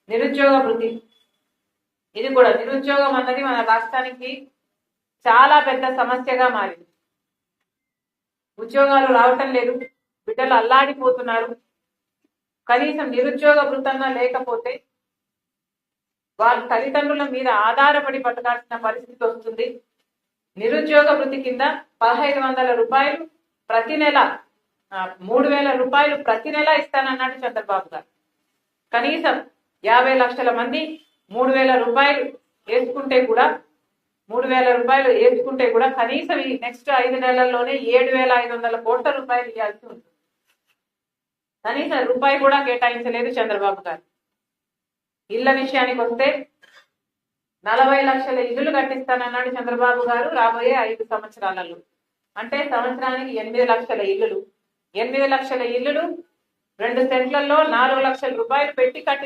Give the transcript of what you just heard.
నిరుద్యోగ వృత్తి, ఇది కూడా నిరుద్యోగం అన్నది మన రాష్ట్రానికి చాలా పెద్ద సమస్యగా మారింది. ఉద్యోగాలు రావటం లేదు, బిడ్డలు అల్లాడిపోతున్నారు. కనీసం నిరుద్యోగ వృత్తన్నా లేకపోతే వారి తల్లిదండ్రుల మీద ఆధారపడి బతకాల్సిన పరిస్థితి వస్తుంది. నిరుద్యోగ వృత్తి కింద 1500 రూపాయలు ప్రతి నెల, 3000 రూపాయలు ప్రతి నెల ఇస్తానన్నాడు చంద్రబాబు గారు. కనీసం 50 లక్షల మంది 3000 రూపాయలు వేసుకుంటే కూడా కనీసం ఈ నెక్స్ట్ 5 నెలల్లోనే 7500 కోట్ల రూపాయలు ఇవ్వాల్సి ఉంటుంది. కనీసం రూపాయి కూడా కేటాయించలేదు చంద్రబాబు గారు. ఇళ్ల విషయానికి వస్తే 40 లక్షల ఇల్లులు కట్టిస్తానన్నాడు చంద్రబాబు గారు రాబోయే 5 సంవత్సరాలలో. అంటే సంవత్సరానికి 8 లక్షల ఇల్లులు. 8 లక్షల ఇల్లులు 2 సెంట్లలో 4 లక్షల రూపాయలు పెట్టి కట్టి